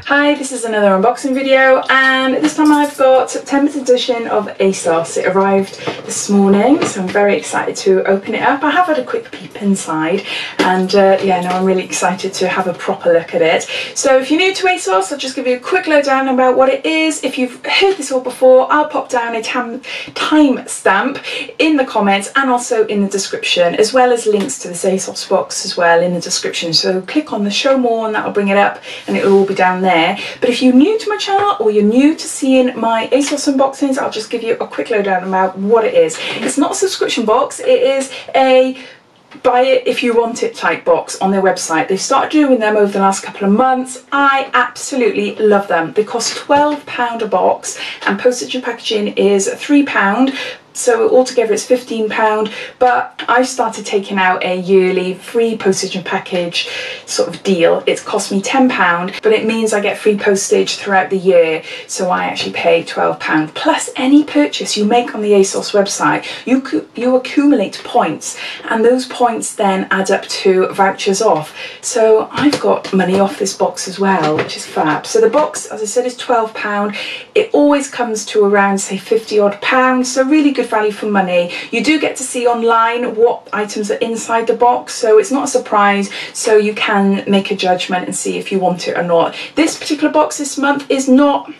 Hi, this is another unboxing video, and this time I've got September's edition of Asos. It arrived this morning, so I'm very excited to open it up. I have had a quick peep inside, and yeah, no, I'm really excited to have a proper look at it. So if you're new to Asos, I'll just give you a quick lowdown about what it is. If you've heard this all before, I'll pop down a time stamp in the comments and also in the description, as well as links to this Asos box as well in the description. So click on the show more and that'll bring it up, and it'll all be down there. But if you're new to my channel or you're new to seeing my Asos unboxings, I'll just give you a quick lowdown about what it is. It's not a subscription box, it is a buy it if you want it type box on their website. They've started doing them over the last couple of months. I absolutely love them. They cost £12 a box and postage and packaging is £3. So altogether it's £15, but I've started taking out a yearly free postage and package sort of deal. It's cost me £10, but it means I get free postage throughout the year. So I actually pay £12 plus any purchase you make on the Asos website. You accumulate points, and those points then add up to vouchers off. So I've got money off this box as well, which is fab. So the box, as I said, is £12. It always comes to around, say, £50 odd, so really good value for money. You do get to see online what items are inside the box, so it's not a surprise, so you can make a judgment and see if you want it or not. This particular box this month is not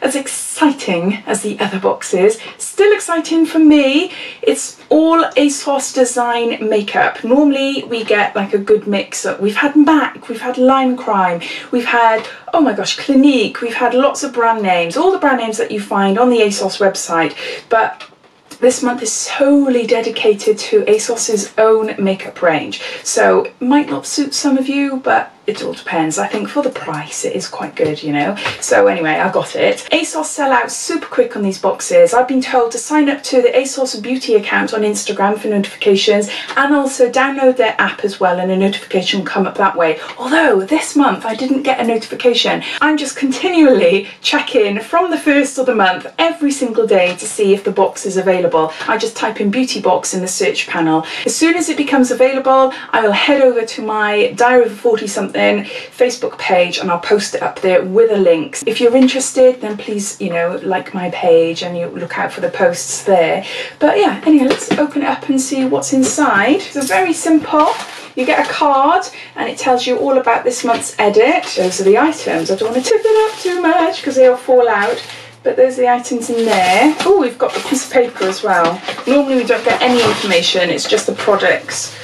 as exciting as the other boxes. Still exciting for me. It's all Asos design makeup. Normally we get like a good mix up. We've had MAC, we've had Line Crime, we've had, oh my gosh, Clinique, we've had lots of brand names, all the brand names that you find on the Asos website, but this month is solely dedicated to Asos's own makeup range. So it might not suit some of you, but it all depends. I think for the price it is quite good, you know. So anyway, I got it. Asos sell out super quick on these boxes. I've been told to sign up to the Asos beauty account on Instagram for notifications, and also download their app as well, and a notification will come up that way. Although this month I didn't get a notification. I'm just continually checking from the first of the month every single day to see if the box is available. I just type in beauty box in the search panel. As soon as it becomes available, I will head over to my Diary of a 40-something Facebook page and I'll post it up there with a link. If you're interested, then please, you know, like my page and you look out for the posts there. But yeah, anyway, let's open it up and see what's inside. So very simple. You get a card and it tells you all about this month's edit. Those are the items. I don't want to tip it up too much because they'll fall out. But there's the items in there. Oh, we've got a piece of paper as well. Normally we don't get any information, it's just the products.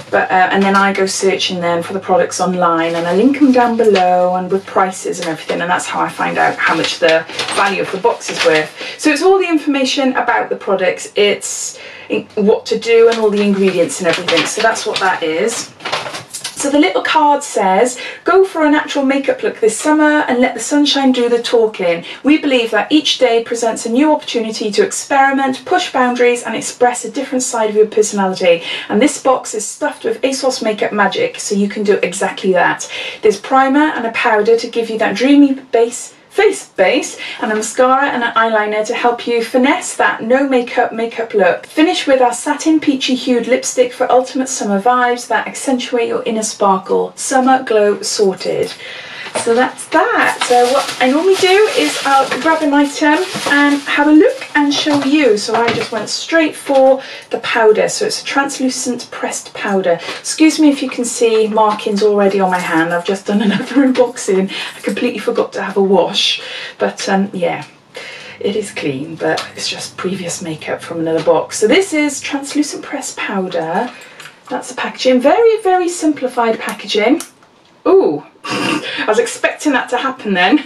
But and then I go searching then for the products online, and I link them down below and with prices and everything, and that's how I find out how much the value of the box is worth. So it's all the information about the products, it's what to do and all the ingredients and everything. So that's what that is. So the little card says, go for a natural makeup look this summer and let the sunshine do the talking. We believe that each day presents a new opportunity to experiment, push boundaries and express a different side of your personality. And this box is stuffed with Asos makeup magic, so you can do exactly that. There's primer and a powder to give you that dreamy face base, and a mascara and an eyeliner to help you finesse that no makeup look. Finish with our satin peachy hued lipstick for ultimate summer vibes that accentuate your inner sparkle. Summer glow sorted. So that's that. So what I normally do is I'll grab an item and have a look and show you. So I just went straight for the powder. So it's a translucent pressed powder. Excuse me if you can see markings already on my hand. I've just done another unboxing. I completely forgot to have a wash. But yeah, it is clean, but it's just previous makeup from another box. So this is translucent pressed powder. That's the packaging. Very, very simplified packaging. Ooh, I was expecting that to happen then.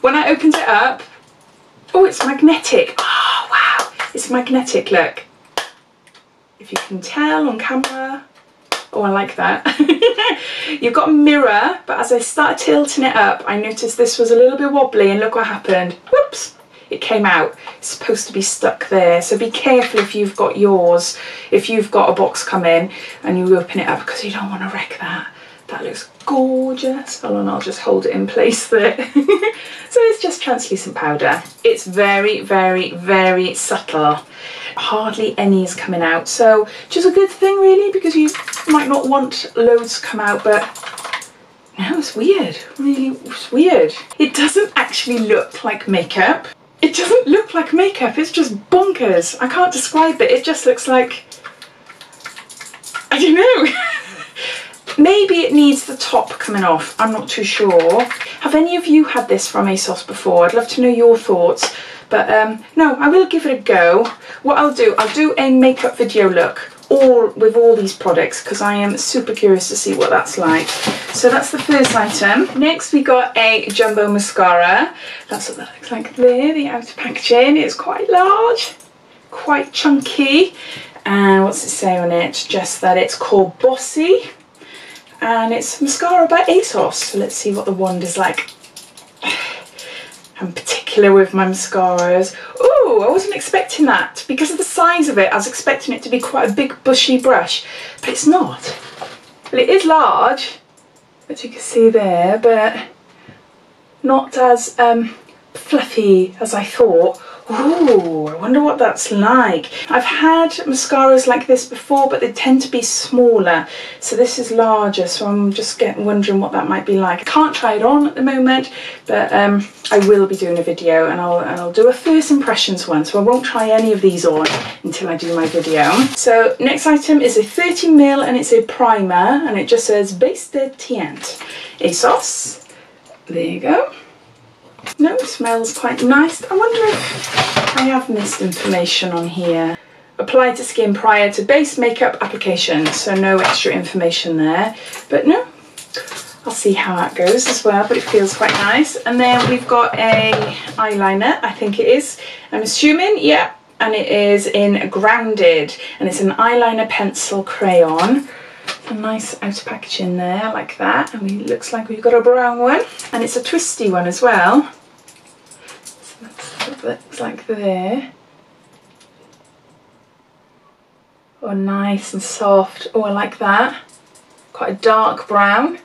When I opened it up, oh, it's magnetic. Oh, wow, it's magnetic, look. If you can tell on camera. Oh, I like that. You've got a mirror, but as I started tilting it up, I noticed this was a little bit wobbly, and look what happened. Whoops, it came out. It's supposed to be stuck there, so be careful if you've got yours, if you've got a box come in and you open it up, because you don't want to wreck that. That looks gorgeous. Hold on, I'll just hold it in place there. So it's just translucent powder. It's very, very, very subtle. Hardly any is coming out. So which is a good thing really, because you might not want loads to come out, but No, it's weird, really it's weird. It doesn't actually look like makeup. It doesn't look like makeup, it's just bonkers. I can't describe it, it just looks like, I don't know. Maybe it needs the top coming off, I'm not too sure. Have any of you had this from Asos before? I'd love to know your thoughts. But no, I will give it a go. What I'll do a makeup video look with all these products because I am super curious to see what that's like. So that's the first item. Next we got a jumbo mascara. That's what that looks like there, the outer packaging. It's quite large, quite chunky. And what's it say on it? Just that it's called Bossy. And it's mascara by Asos. So let's see what the wand is like. I'm particular with my mascaras. Oh, I wasn't expecting that. Because of the size of it, I was expecting it to be quite a big bushy brush, but it's not. Well, it is large, as you can see there, but not as fluffy as I thought. Ooh, I wonder what that's like. I've had mascaras like this before, but they tend to be smaller. So this is larger, so I'm just wondering what that might be like. I can't try it on at the moment, but I will be doing a video and I'll do a first impressions one. So I won't try any of these on until I do my video. So next item is a 30ml and it's a primer and it just says Base de Tient. Asos. There you go. No, it smells quite nice. I wonder if I have missed information on here. Apply to skin prior to base makeup application, so no extra information there. But no, I'll see how that goes as well, but it feels quite nice. And then we've got a eyeliner, I think it is. I'm assuming, yeah, and it is in Grounded, and it's an eyeliner pencil crayon. A nice outer packaging there, like that, and it looks like we've got a brown one, and it's a twisty one as well. So that's what it looks like there. Oh, nice and soft. Oh, I like that. Quite a dark brown.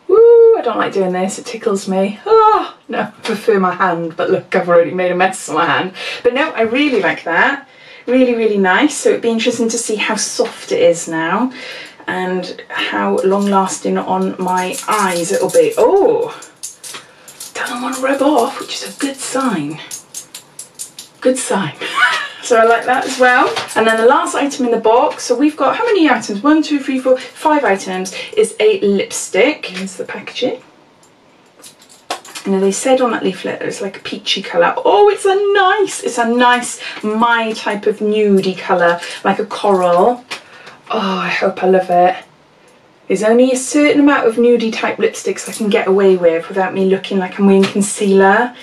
Woo, I don't like doing this, it tickles me. Oh, no, I prefer my hand, but look, I've already made a mess of my hand. But no, I really like that. Really, really nice. So it'd be interesting to see how soft it is now and how long lasting on my eyes it'll be. Oh, doesn't want to rub off, which is a good sign. Good sign. So I like that as well. And then the last item in the box, so we've got how many items? 1, 2, 3, 4, 5 items, is a lipstick. Here's the packaging. And they said on that leaflet it's like a peachy colour. Oh, it's a nice, my type of nudie colour, like a coral. Oh, I hope I love it. There's only a certain amount of nudie type lipsticks I can get away with without me looking like I'm wearing concealer.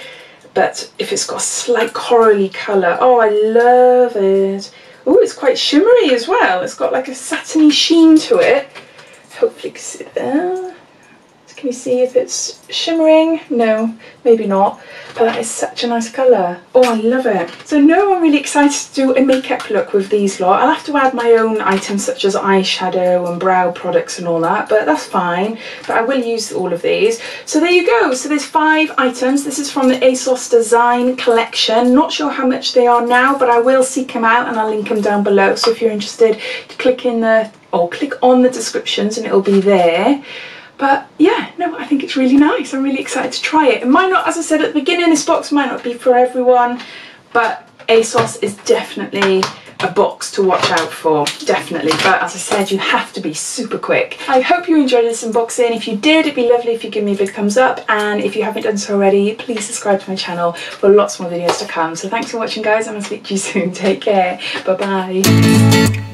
But if it's got a slight corally colour, oh, I love it. Oh, it's quite shimmery as well. It's got like a satiny sheen to it. Hopefully you can see it there. Can you see if it's shimmering? No, maybe not. But that is such a nice colour. Oh, I love it. So no, I'm really excited to do a makeup look with these lot. I'll have to add my own items such as eyeshadow and brow products and all that, but that's fine. But I will use all of these. So there you go. So there's 5 items. This is from the Asos Design Collection. Not sure how much they are now, but I will seek them out and I'll link them down below. So if you're interested, click on the descriptions and it'll be there. But yeah, no, I think it's really nice. I'm really excited to try it. It might not, as I said at the beginning, this box might not be for everyone, but Asos is definitely a box to watch out for, definitely. But as I said, you have to be super quick. I hope you enjoyed this unboxing. If you did, it'd be lovely if you give me a big thumbs up. And if you haven't done so already, please subscribe to my channel for lots more videos to come. So thanks for watching, guys, and I'll speak to you soon. Take care. Bye-bye.